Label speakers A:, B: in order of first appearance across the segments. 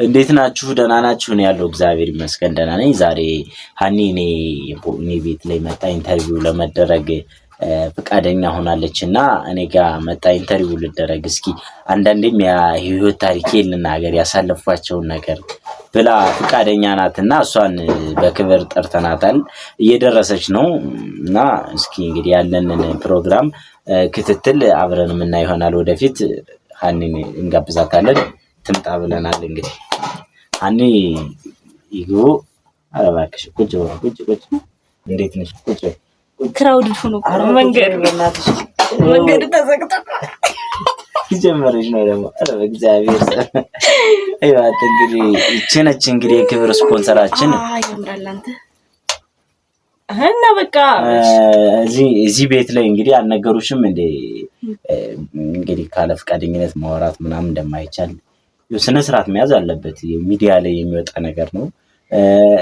A: እንዴት ናችሁ? ደህና ናችሁ? እኔ ያለው እግዚአብሔር ይመስገን ደህና ነኝ። ዛሬ ሀኒ እኔ ቤት ላይ መጣ ኢንተርቪው ለመደረግ ፍቃደኛ ሆናለች እና እኔ ጋር መጣ ኢንተርቪው ልደረግ እስኪ አንዳንዴም የህይወት ታሪኬ ልናገር ያሳለፏቸውን ነገር ብላ ፍቃደኛ ናትና እሷን በክብር ጠርተናታል። እየደረሰች ነው እና እስኪ እንግዲህ ያለንን ፕሮግራም ክትትል አብረን የምናይ ይሆናል። ወደፊት ሀኒን እንጋብዛታለን። ትምጣ ብለናል። እንግዲህ ሀኒ ይግቡ። ኧረ እባክሽ ቁጭ በል። እንዴት ነሽ? ቁጭ በል።
B: ክራውድ ሆኖ መንገድ ተዘግቶ
A: ጀመረሽ ነው ደግሞ። ኧረ በእግዚአብሔር አይዋት እንግዲህ ይቺ ነች እንግዲህ የክብር ስፖንሰራችን።
B: ያምራል አንተ እና በቃ
A: እዚህ ቤት ላይ እንግዲህ አልነገሩሽም እንዴ? እንግዲህ ካለ ፈቃደኝነት ማውራት ምናምን እንደማይቻል ስነ ስርዓት መያዝ አለበት። ሚዲያ ላይ የሚወጣ ነገር ነው።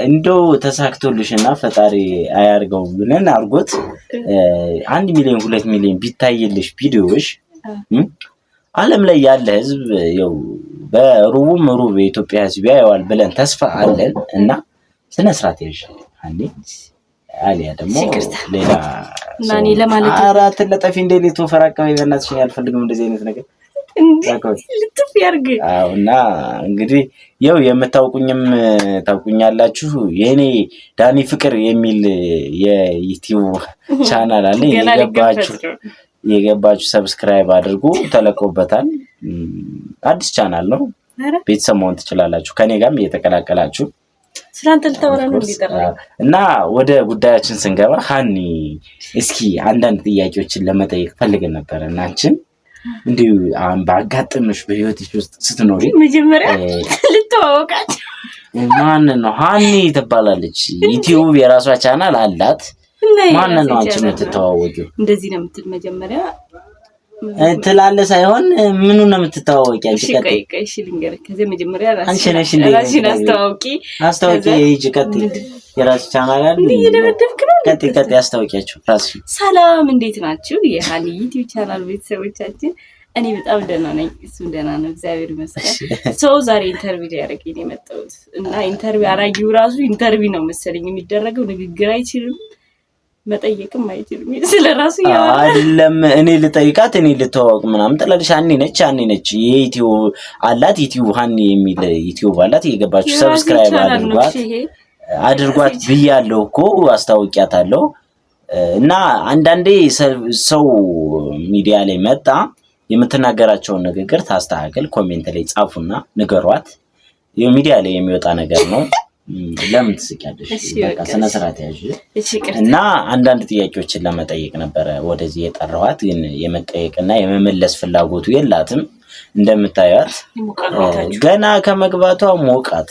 A: እንደው ተሳክቶልሽና ፈጣሪ አያርገው ብለን አርጎት 1 ሚሊዮን 2 ሚሊዮን ቢታይልሽ ቪዲዮሽ ዓለም ላይ ያለ ህዝብ ያው በሩቡም ሩብ የኢትዮጵያ ህዝብ ያየዋል ብለን ተስፋ አለን እና ስነ ስርዓት ያዥ አንዴ አሊያ ደግሞ ሌላ
B: ማኒ ለማለት
A: አራት ለጠፊ እንደሌቶ ፈራቀበ በእናትሽ ያልፈልግም እንደዚህ አይነት ነገር
B: ልጥፍ ያርግ።
A: እና እንግዲህ ያው የምታውቁኝም ታውቁኛላችሁ። የኔ ዳኒ ፍቅር የሚል የዩቲዩብ ቻናል አለ። የገባችሁ ሰብስክራይብ አድርጉ። ተለቆበታል። አዲስ ቻናል ነው። ቤተሰብ መሆን ትችላላችሁ። ከኔ ጋርም እየተቀላቀላችሁ
B: ስላንተ ልታወራ ነው እንዲጠራ
A: እና ወደ ጉዳያችን ስንገባ ሀኒ እስኪ አንዳንድ ጥያቄዎችን ለመጠየቅ ፈልገን ነበር እና አንቺን እንዲሁ ባጋጥምሽ በህይወትሽ ውስጥ ስትኖሪ
B: መጀመሪያ ልትዋወቃችሁ
A: ማን ነው? ሀኒ ትባላለች። ዩቲዩብ የራሷ ቻናል አላት። ማን ነው አንቺ የምትተዋወቂው?
B: እንደዚህ ነው የምትል መጀመሪያ
A: ትላለ ሳይሆን ምኑ ነው የምትተዋወቂ? አንቺ
B: እሺ ልንገርህ። ከዚህ መጀመሪያ
A: አንቺ ነሽ
B: ራስሽን አስተዋውቂ።
A: ይጂ ቀጥይ። የራስ ቻናል አለ።
B: እየደበደብክ ነው።
A: ቀጥይ አስተዋውቂያችሁ ራስሽ።
B: ሰላም እንዴት ናችሁ የሀኒ ዩቲዩብ ቻናል ቤተሰቦቻችን? እኔ በጣም ደህና ነኝ። እሱም ደህና ነው እግዚአብሔር ይመስገን። ሰው ዛሬ ኢንተርቪው ሊያደርገኝ ነው የመጣሁት እና ኢንተርቪው አራጊው ራሱ ኢንተርቪው ነው መሰለኝ የሚደረገው። ንግግር አይችልም መጠየቅም አይችልም። ስለራሱ
A: አይደለም እኔ ልጠይቃት እኔ ልተዋወቅ ምናምን ትላለች። ሀኒ ነች የዩቲዩብ አላት። ዩቲዩብ ሀኒ የሚል ዩቲዩብ አላት። እየገባችሁ ሰብስክራይብ አድርጓት ብያለሁ እኮ አስታውቂያታለሁ። እና አንዳንዴ ሰው ሚዲያ ላይ መጣ የምትናገራቸውን ንግግር ታስተካክል። ኮሜንት ላይ ጻፉና ንገሯት። የሚዲያ ላይ የሚወጣ ነገር ነው። ለምን ትስቂያለሽ? በቃ ስነ ስርዓት ያዥ። እና አንዳንድ ጥያቄዎችን ለመጠየቅ ነበረ ወደዚህ የጠራኋት፣ ግን የመጠየቅና የመመለስ ፍላጎቱ የላትም። እንደምታዩት ገና ከመግባቷ ሞቃት።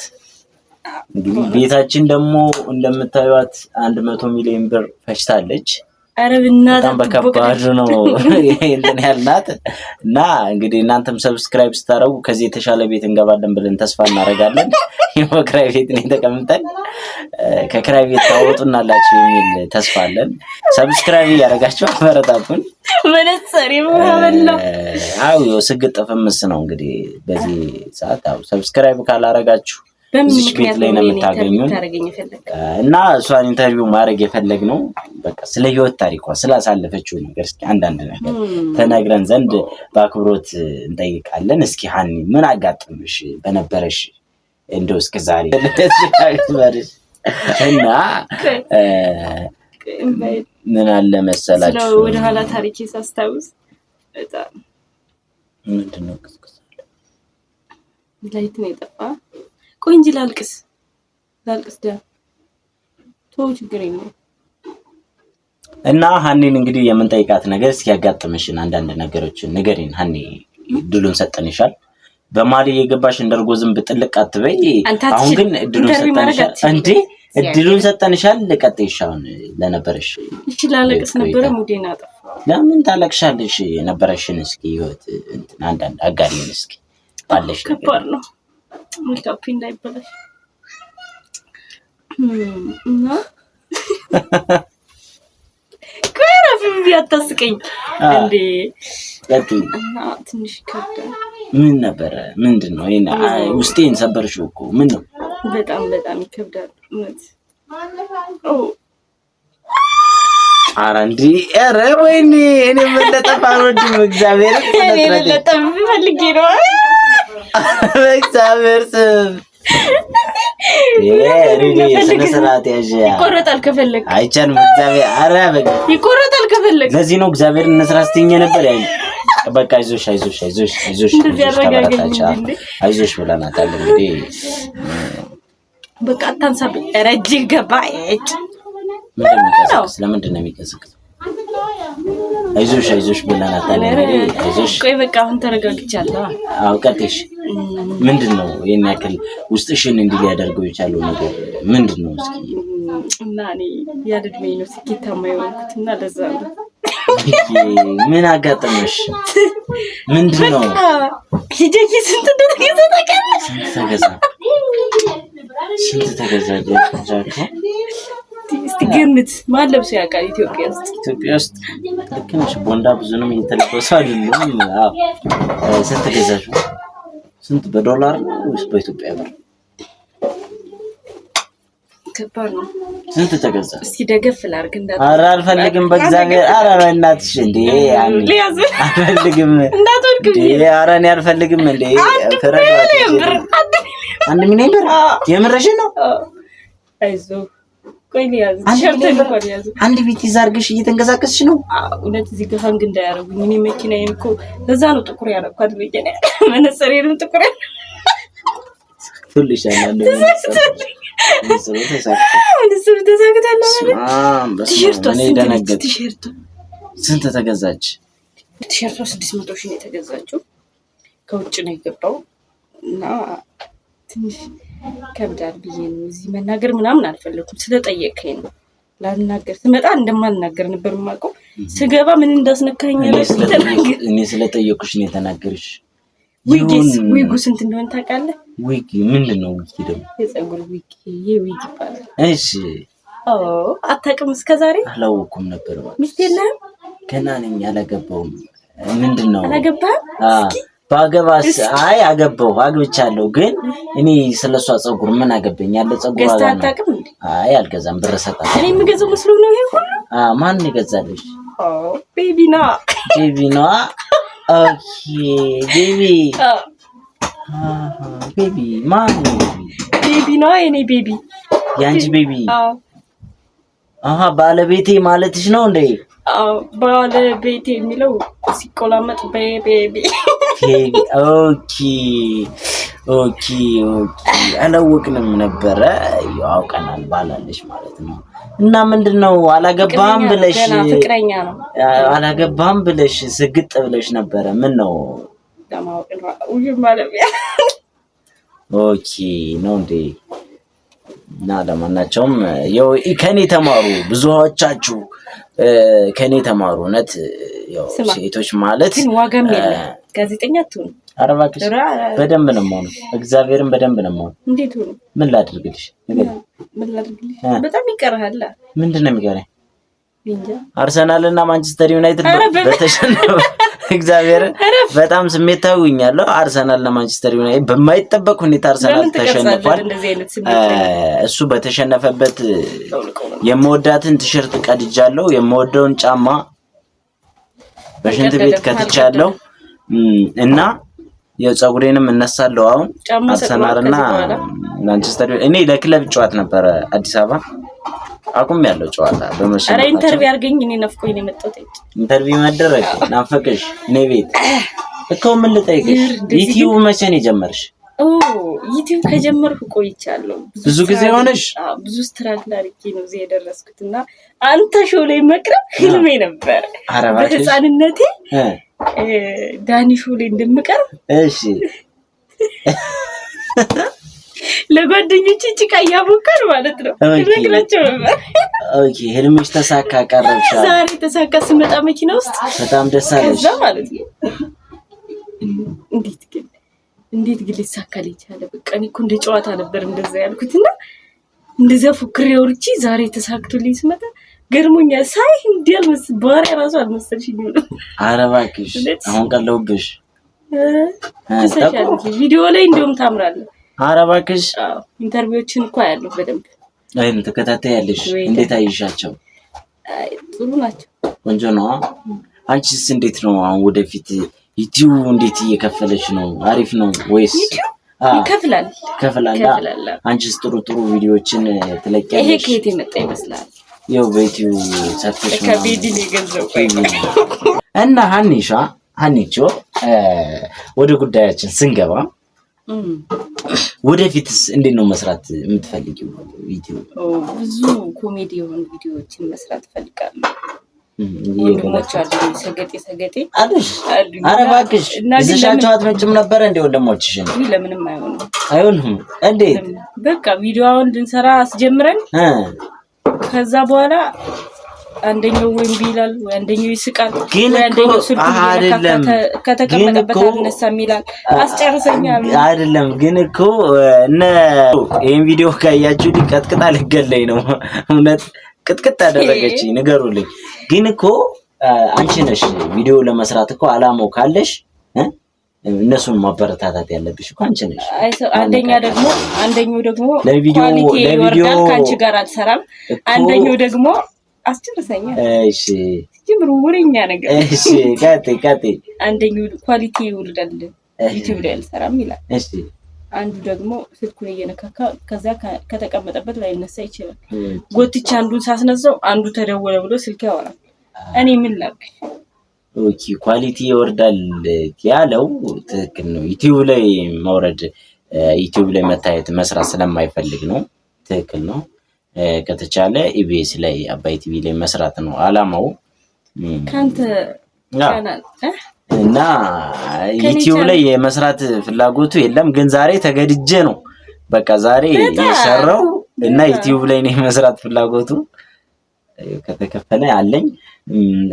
A: እንግዲህ ቤታችን ደግሞ እንደምታዩት 100 ሚሊዮን ብር ፈጅታለች። በጣም በከባድ ነው እንትን ያልናት እና እንግዲህ እናንተም ሰብስክራይብ ስታደርጉ ከዚህ የተሻለ ቤት እንገባለን ብለን ተስፋ እናደርጋለን። የክራይ ቤት ነው ተቀምጠን ከክራይ ቤት ታወጡናላችሁ የሚል ተስፋ አለን። ሰብስክራይብ ያደርጋችሁ አበረታቱን።
B: መነጽር ይሞላል።
A: ስግጥ ፍምስ ነው እንግዲህ በዚህ ሰዓት ሰብስክራይብ ካላረጋችሁ እዚህ ቤት ላይ ነው የምታገኙን እና እሷን ኢንተርቪው ማድረግ የፈለግነው በቃ ስለ ህይወት ታሪኳ ስላሳለፈችው ነገር እስኪ አንዳንድ ነገር ተነግረን ዘንድ በአክብሮት እንጠይቃለን። እስኪ ሀኒ ምን አጋጥምሽ በነበረሽ እንደው እስከ ዛሬ እና ምን አለ መሰላችሁ
B: ወደ ኋላ ታሪኬ ሳስታውስ በጣም
A: ምንድነው
B: ላይት ነው የጠፋ ቆንጂ ላልቅስ ተው ችግር የለውም።
A: እና ሀኒን እንግዲህ የምንጠይቃት ነገር እስኪ ያጋጥምሽን አንዳንድ ነገሮችን ንገሪን ሀኒ። ድሉን ሰጠንሻል። በማሊ የገባሽ እንደርጎ ዝም ብጥልቅ አትበይ። አሁን ግን ድሉን ሰጠንሻል እንዴ? ድሉን ሰጠንሻል። ለቀጥይሻውን ለነበረሽ
B: እሺ ላለቅስ ነበር ሙዴና ጠፋ።
A: ለምን ታለቅሻለሽ? የነበረሽን እስኪ ህይወት አንዳንድ አጋሪን እስኪ ባለሽ
B: ከባድ ነው። ሜካፕ እንዳይበላሽ እና ኮራፊ ቢያታስቀኝ እንዴ እና ትንሽ ከብዳል
A: ምን ነበረ? ምንድነው? ውስጤን ሰበርሽው እኮ ምን ነው?
B: በጣም በጣም ይከብዳል እውነት።
A: ኧረ እንዴ! ኧረ ወይኔ! እኔ መለጠፍ አልወድም። እግዚአብሔር
B: እኔ መለጠፍ ፈልጌ ነው።
A: እግዚአብሔር ስም ስነ ስርዓት ያዥ።
B: ይቆረጣል ከፈለግ
A: አይቻልም። እግዚአብሔር ኧረ በቃ
B: ይቆረጣል ከፈለግ።
A: ለዚህ ነው እግዚአብሔር እንስራ ስትይኝ ነበር። በቃ አይዞሽ አይዞሽ ብለናታል። እንግዲህ
B: በቃ አታንሳብኝ። ኧረ እጅግ ገባ።
A: ለምንድን ነው የሚቀሰቅሰው? አይዞሽ ብለናታል። እንግዲህ አይዞሽ።
B: ቆይ በቃ አሁን ተረጋግቻለሁ።
A: አዎ ቀጥሽ። ምንድን ነው ይሄን ያክል ውስጥሽን እንዲህ ሊያደርገው የቻለው ነገር ምንድን ነው? እስኪ
B: እና እኔ ያለ ዕድሜ ነው ስኬታማ የሆንኩት እና ለዛ ነው።
A: ምን አጋጠመሽ? ምንድን ነው?
B: ሂደህ ስንት እንደተገዛ ታውቂያለሽ?
A: ስንት ተገዛ?
B: እስቲ ገምት። ማን ለብሶ ያውቃል ኢትዮጵያ ውስጥ?
A: ልክ ነሽ። ቦንዳ ብዙ ነው እየተለበሰ አይደለም። አዎ ስንት ገዛሽ? ስንት በዶላር ነው ወይስ በኢትዮጵያ ብር?
B: ከባድ ነው።
A: ስንት ተገዛ?
B: እስቲ ደገፍ ላድርግ እንዳት።
A: ኧረ አልፈልግም በእግዚአብሔር። ኧረ በእናትሽ እንዴ! አልፈልግም እንዴ! ኧረ እኔ አልፈልግም እንዴ! ፍረዷት። 1 ሚሊዮን ብር የምርሽን ነው?
B: አይዞህ ቆይ ሊያዝ ሸርተን እንኳን ያዝ።
A: አንድ ቤት ይዛርግሽ እየተንቀሳቀስሽ ነው?
B: እውነት እዚህ ጋር ሀንግ እንዳያረጉኝ። እኔ መኪናዬን እኮ ለዛ ነው ጥቁር ያረኳት። መኪና መነጽሬንም ጥቁር
A: ትልሻለህ። ስንት ተገዛች?
B: ቲሸርቷ 600 ሺህ ነው የተገዛችው። ከውጭ ነው የገባው እና ትንሽ ከብዳል ብዬ ነው እዚህ መናገር ምናምን አልፈለኩም። ስለጠየቀኝ ነው ላልናገር። ስመጣ እንደማልናገር ነበር የማውቀው። ስገባ ምን እንዳስነካኝ
A: እኔ ስለጠየቁሽ ነው የተናገርሽ።
B: ዊጉ ስንት እንደሆነ ታውቃለህ?
A: ዊግ ምንድን ነው? ዊግ ደግሞ
B: የፀጉር ዊግ። ይሄ ዊግ ይባላል።
A: እሺ።
B: አታውቅም? እስከዛሬ
A: አላወኩም ነበር።
B: ሚስት የለህም?
A: ገና ነኝ፣ አላገባውም። ምንድን ነው
B: አላገባህም?
A: ባገባስ? አይ አግብቻለሁ፣ ግን እኔ ስለሷ ፀጉር ምን አገባኝ? ያለ ፀጉር
B: ገዝተህ አታውቅም እንዴ?
A: አይ አልገዛም፣ ብር እሰጣለሁ።
B: እኔ የምገዛው መስሎ ነው ይሄ ሁሉ?
A: ማን ይገዛልሽ?
B: ቤቢ ነው።
A: ኦኬ ቤቢ። ቤቢ ማን ነው?
B: ቤቢ ነው የኔ ቤቢ።
A: ያንቺ ቤቢ? ባለቤቴ ማለትሽ ነው እንዴ?
B: ባለቤቴ የሚለው ሲቆላመጥ ቤቢ።
A: ኦኬ አላወቅንም ነበረ። ያውቀናል ባላለሽ ማለት ነው። እና ምንድነው አላገባም ብለሽ?
B: ፍቅረኛ ነው።
A: አላገባም ብለሽ ስግጥ ብለሽ ነበረ። ምን ነው
B: ለማወቅ ነው ማለት ነው።
A: ኦኬ ነው እንዴ? እና ለማናቸውም ያው ከኔ ተማሩ፣ ብዙዎቻችሁ ከኔ ተማሩ። እውነት ያው ሴቶች ማለት
B: ግን ዋጋም የለም። ጋዜጠኛ አትሁን።
A: ኧረ እባክሽ በደንብ ነው የምሆነው። እግዚአብሔርን በደንብ ነው የምሆነው።
B: እንዴት ሆነ?
A: ምን ላድርግልሽ?
B: በጣም ይቀርሃል።
A: ምንድን ነው የሚቀረኝ?
B: እንጃ።
A: አርሰናል እና ማንቸስተር ዩናይትድ በተሸነፈ እግዚአብሔርን በጣም ስሜታዊ ሆኛለሁ። አርሰናል እና ማንቸስተር ዩናይትድ በማይጠበቅ ሁኔታ አርሰናል ተሸንፏል። እሱ በተሸነፈበት የምወዳትን ቲሸርት ቀድጃለሁ። የምወደውን ጫማ በሽንት ቤት ከትቻለሁ እና የፀጉሬንም እነሳለሁ። አሁን አርሰናል እና ማንቸስተር እኔ ለክለብ ጨዋታ ነበረ አዲስ አበባ አቁም ያለው ጨዋታ በመሸነፍ።
B: አረ ኢንተርቪው አድርገኝ። እኔ ነፍቆኝ ነው የመጣሁት።
A: ኢንተርቪው መደረግ ናፈቀሽ? እኔ ቤት እኮ ምን ልጠይቅሽ? ዩቲዩብ መቼ ነው የጀመርሽ?
B: ዩቲዩብ ከጀመርኩ ቆይቻለሁ።
A: ብዙ ጊዜ ሆነሽ?
B: ብዙ ስትራግል አድርጌ ነው እዚህ የደረስኩት እና አንተ ሾው ላይ መቅረብ ህልሜ ነበር በህፃንነቴ። ዳኒ ሾው ላይ እንደምቀርብ
A: እሺ
B: ለጓደኞቼ ጭቃ እያቦካን ማለት ነው ነግራቸው ነበር።
A: ኦኬ ህልምሽ ተሳካ፣ ቀረብሽ።
B: ዛሬ ተሳካ። ስመጣ መኪና ውስጥ
A: በጣም ደስ አለሽ።
B: ከዛ ማለት ነው እንዴት ግን ሊሳካል ይቻለ? በቃ እኔ እኮ እንደ ጨዋታ ነበር እንደዛ ያልኩትና እንደዛ ፉክሬ ወርጪ ዛሬ ተሳክቶልኝ ስመጣ ገርሞኛል። ሳይ እንዲያልመስ ባሪያ ራሱ አልመሰልሽኝ ነው።
A: ኧረ እባክሽ አሁን ቀለውብሽ።
B: ቪዲዮ ላይ እንደውም ታምራለህ።
A: ኧረ እባክሽ
B: ኢንተርቪዎችን እኮ ያለው በደንብ
A: አይን ተከታታያለሽ። እንዴት አይሻቸው?
B: ጥሩ ናቸው።
A: ቆንጆ ነው። አንቺስ እንዴት ነው አሁን ወደፊት ዩቲዩብ እንዴት እየከፈለች ነው? አሪፍ ነው ወይስ?
B: ይከፍላል።
A: አንቺስ ጥሩ ቪዲዮዎችን ትለቂያለሽ?
B: ይሄ ከየት የመጣ ይመስላል?
A: ያው በዩቲዩብ ሰርተሽ ነው
B: ከቤዲ የገዛው
A: እና ሀኒቾ ወደ ጉዳያችን ስንገባ ወደፊትስ እንዴት ነው መስራት የምትፈልጊው? ዩቲዩብ
B: ብዙ ኮሜዲ የሆኑ ቪዲዮዎችን መስራት እፈልጋለሁ። ወንድሞች አሉኝ ሰገጤ አሉሽ።
A: ኧረ እባክሽ ይዘሻቸው አትመጭም ነበር እንዴ ወንድሞችሽን?
B: ለምንም አይሆንም።
A: እንዴት
B: በቃ ቪዲዮውን ልንሰራ አስጀምረን ከዛ በኋላ አንደኛው ወንድ ይላል ወይ አንደኛው ይስቃል ወይ አንደኛው ስልኩን ከተቀመጠበት አልነሳም ይላል። አስጨርሰኛ
A: አይደለም ግን እኮ እነ ይሄን ቪዲዮ ካያችሁ ሊቀጥቅጣ ልገለኝ ነው። እውነት ቅጥቅጥ አደረገች። ንገሩልኝ። ግን እኮ አንቺ ነሽ ቪዲዮ ለመስራት እኮ አላማው ካለሽ እነሱን ማበረታታት ያለብሽ እኮ አንቺ ነሽ።
B: አንደኛው ደግሞ ኳሊቲ ይወርዳል ካንቺ ጋር አልሰራም። አንደኛው ደግሞ አስጨርሰኛ።
A: እሺ
B: ጅምሩ ወሬኛ ነገር።
A: እሺ ካቴ
B: አንደኛው ኳሊቲ ይወርዳል ዩቲዩብ ላይ አልሰራም ይላል።
A: እሺ
B: አንዱ ደግሞ ስልኩን እየነካካ ከዛ ከተቀመጠበት ላይ ነሳ ይችላል። ጎትቻ አንዱን ሳስነሳው አንዱ ተደወለ ብሎ ስልክ ያወራል። እኔ ምን ላድርግ?
A: ኦኬ ኳሊቲ ይወርዳል ያለው ትክክል ነው። ዩቲዩብ ላይ ማውረድ ዩቲዩብ ላይ መታየት መስራት ስለማይፈልግ ነው። ትክክል ነው። ከተቻለ ኢቢኤስ ላይ አባይ ቲቪ ላይ መስራት ነው አላማው።
B: ካንተ ቻናል
A: እና ዩቲዩብ ላይ የመስራት ፍላጎቱ የለም። ግን ዛሬ ተገድጄ ነው በቃ ዛሬ የሰራው እና ዩቲዩብ ላይ ነው የመስራት ፍላጎቱ ከተከፈለ አለኝ።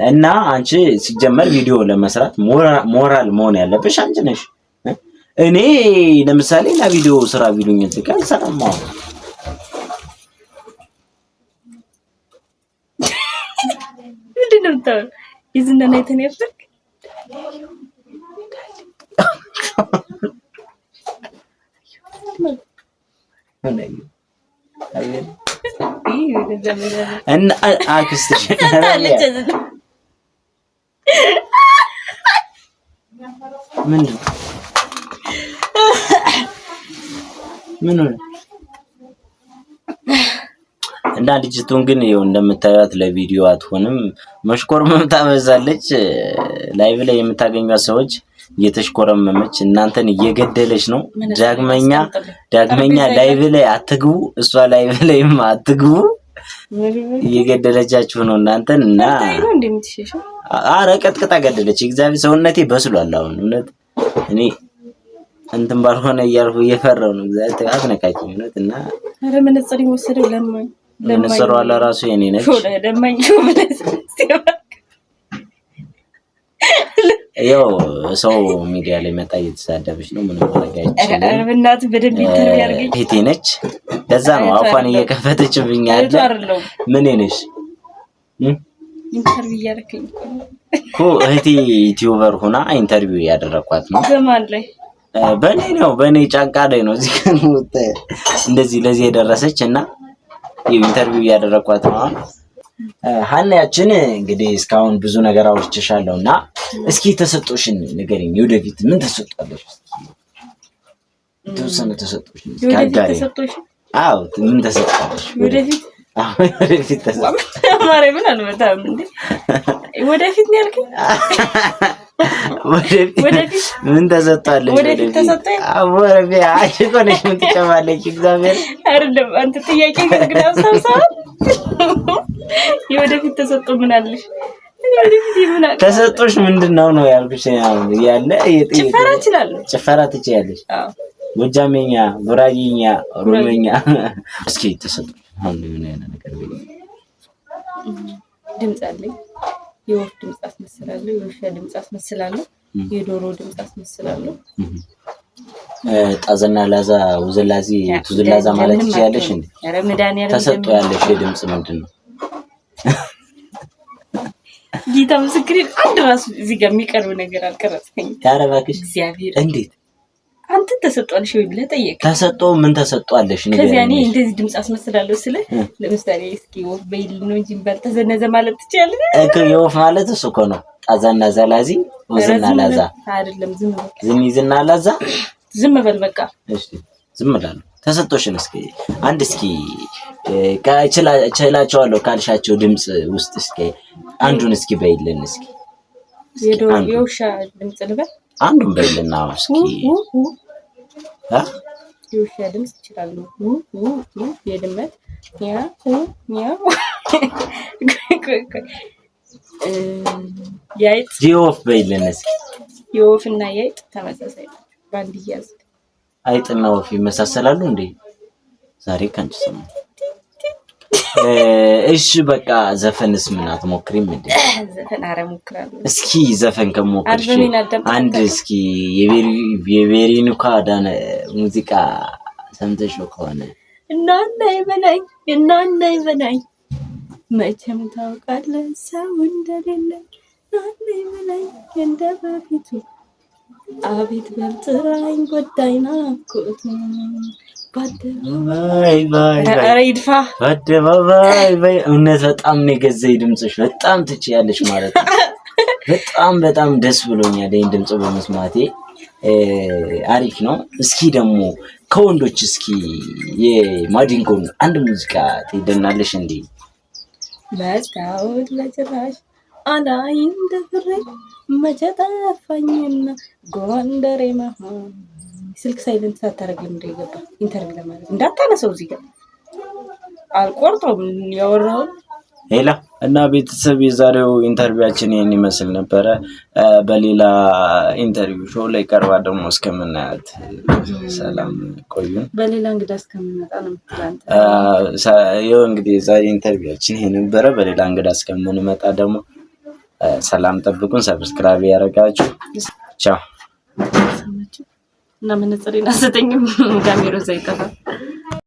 A: እና አንቺ ሲጀመር ቪዲዮ ለመስራት ሞራል መሆን ያለብሽ አንቺ ነሽ። እኔ ለምሳሌ ለቪዲዮ ስራ ቢሉኝ ትካል ሰላማው
B: ምንድነው ታው ይዝነና የተነፈክ
A: እና አክስትሽ ምን ሆነ? እና ልጅቱን ግን ይኸው እንደምታዩት ለቪዲዮ አትሆንም። መሽኮርመም ታበዛለች። ላይቭ ላይ የምታገኟት ሰዎች እየተሽኮረመመች እናንተን እየገደለች ነው። ዳግመኛ ላይቭ ላይ አትግቡ፣ እሷ ላይቭ ላይም አትግቡ። እየገደለቻችሁ ነው እናንተን እና አረ ቀጥቅጣ ገደለች። እግዚአብሔር ሰውነቴ በስሏል። አሁን እውነት እኔ እንትን ባልሆነ እያልኩ እየፈራሁ ነው። እግዚአብሔር አትነካችኝ እውነት እና
B: አረ መነጽር ይወሰደው ለማኝ
A: መነጽሩ አለ ራሱ የኔ ነች።
B: ለማኝ
A: ያው ሰው ሚዲያ ላይ መጣ እየተሳደበች ነው። ምንም ማድረግ አይቻልም።
B: አረ በእናትህ በደንብ ኢንተርቪው ያርገኝ።
A: እህቴ ነች። ለዛ ነው አፏን እየከፈተችብኝ ያለ። ምን ነሽ?
B: ኢንተርቪው ያርገኝ
A: እኮ እህቴ ዩቲዩበር ሆና ኢንተርቪው ያደረኳት ነው።
B: በማን ላይ?
A: በኔ ጫንቃ ላይ ነው። እዚህ ከነ እንደዚህ ለዚህ የደረሰች እና ኢንተርቪው ያደረኳት ነው። ሀናያችን እንግዲህ እስካሁን ብዙ ነገር አውርቼሻለሁ እና እስኪ ተሰጦሽን ንገሪኝ። ወደፊት ምን ተሰጣለሽ? ተወሰነ ተሰጦሽ ካጋሪ? አዎ ምን ተሰጣለሽ? ወደፊት ተሰጣለሽ?
B: ማሬ ምን አልመጣም እንዴ? ወደፊት ነው ያልከኝ?
A: ወደፊት ምን ተሰጣለሽ?
B: ወደፊት ተሰጣኝ?
A: አወረቤ አይቆነሽ ምን ትጨማለሽ? እግዚአብሔር
B: አይደለም አንተ ጥያቄ ግን አሳውሳው የወደፊት ተሰጦ ምን አለሽ? ወደፊት ይሆናል
A: ተሰጦሽ ምንድነው ነው ያልኩሽ? ያለ
B: ጭፈራ እችላለሁ።
A: ጭፈራ ትችያለሽ?
B: አዎ
A: ጎጃሜኛ፣ ጉራጌኛ፣ ኦሮሞኛ እስኪ ተሰጦሽ አሁን ምን አይነት ነገር
B: ድምጽ አለኝ። የወፍ ድምጽ አስመስላለሁ፣ የውሻ ድምጽ አስመስላለሁ፣ የዶሮ ድምጽ አስመስላለሁ።
A: ጣዘና ላዛ ውዝላዚ ትዝላዛ ማለት ትችያለሽ እንዴ?
B: ኧረ መድኃኒዓለም
A: ተሰጦ ያለሽ የድምጽ ምንድነው?
B: ጌታ ምስክሬን አንድ ራሱ እዚህ ጋር የሚቀርብ ነገር አልቀረጽከኝም።
A: ኧረ እባክሽ
B: እግዚአብሔር
A: እንዴት
B: አንተ ተሰጧልሽ ወይ ብለህ ጠየቅ።
A: ተሰጦ ምን ተሰጧለሽ?
B: ከዚያ እኔ እንደዚህ ድምፅ አስመስላለሁ ስለ ለምሳሌ እስኪ ወፍ በይል ነው እንጂ ባልተዘነዘ ማለት ትችላለህ
A: እኮ። የወፍ ማለት እሱ እኮ ነው። ጣዛና ዘላዚ ወዝና ላዛ
B: አይደለም።
A: ዝና ላዛ
B: ዝም በል በቃ።
A: እሺ ዝም እላለሁ። ተሰጦሽን እስኪ አንድ እስኪ እችላቸዋለሁ ካልሻቸው ድምፅ ውስጥ እስኪ አንዱን እስኪ በይልን እስኪ።
B: የውሻ ድምፅ ልበል?
A: አንዱን በይልና እስኪ።
B: የውሻ ድምፅ እችላለሁ። የድመት የአይጥ
A: የወፍ በይልን እስኪ።
B: የወፍና የአይጥ ተመሳሳይ ናቸው። በአንድ እያዝ
A: አይጥና ወፍ ይመሳሰላሉ እንዴ? ዛሬ ካንቺ ሰማሁ። እሺ በቃ ዘፈንስ ምን አትሞክሪም እንዴ?
B: ዘፈን ኧረ እሞክራለሁ።
A: እስኪ ዘፈን ከሞክርሽ አንድ እስኪ የቬሮኒካ አዳነ ሙዚቃ ሰምተሽው ከሆነ
B: እናና ይበላኝ መቼም ታውቃለህ ሰው እንደሌለኝ እናና ይበላኝ እንደ በፊቱ አቤት በልጥራኝ ጎዳኝ ናፍቆት
A: በአደባባይ እውነት በጣም ነው የገዛኝ ድምፅሽ። በጣም ትችያለሽ ማለት ነው። በጣም ደስ ብሎኛል ይሄን ድምፅ በመስማቴ። አሪፍ ነው። እስኪ ደግሞ ከወንዶች እስኪ የማዲንጎን አንድ ሙዚቃ ትደናለሽ እንዴ?
B: መስታወት ለጭራሽ አላይም ደፍሬ መቼ ጠፋኝና ጎንደሬ መሆን ስልክ ሳይለንት ሳታረግ ለምንድን የገባ ኢንተርቪው ለማለት እንዳታነሰው እዚህ ጋር አልቆርጦም ያወራውን
A: ሄላ እና ቤተሰብ የዛሬው ኢንተርቪዋችን ይሄን ይመስል ነበረ። በሌላ ኢንተርቪው ሾው ላይ ቀርባ ደግሞ እስከምናያት ሰላም ቆዩን።
B: በሌላ እንግዳ እስከምንመጣ ነው ትላንት
A: ይኸው እንግዲህ ዛሬ ኢንተርቪዋችን ይሄን ነበረ። በሌላ እንግዳ እስከምንመጣ ደግሞ ሰላም ጠብቁን። ሰብስክራይብ ያደረጋችሁ ቻው።
B: እና መነጽሬን አሰጠኝም ጋሜሮ ዘይጠፋ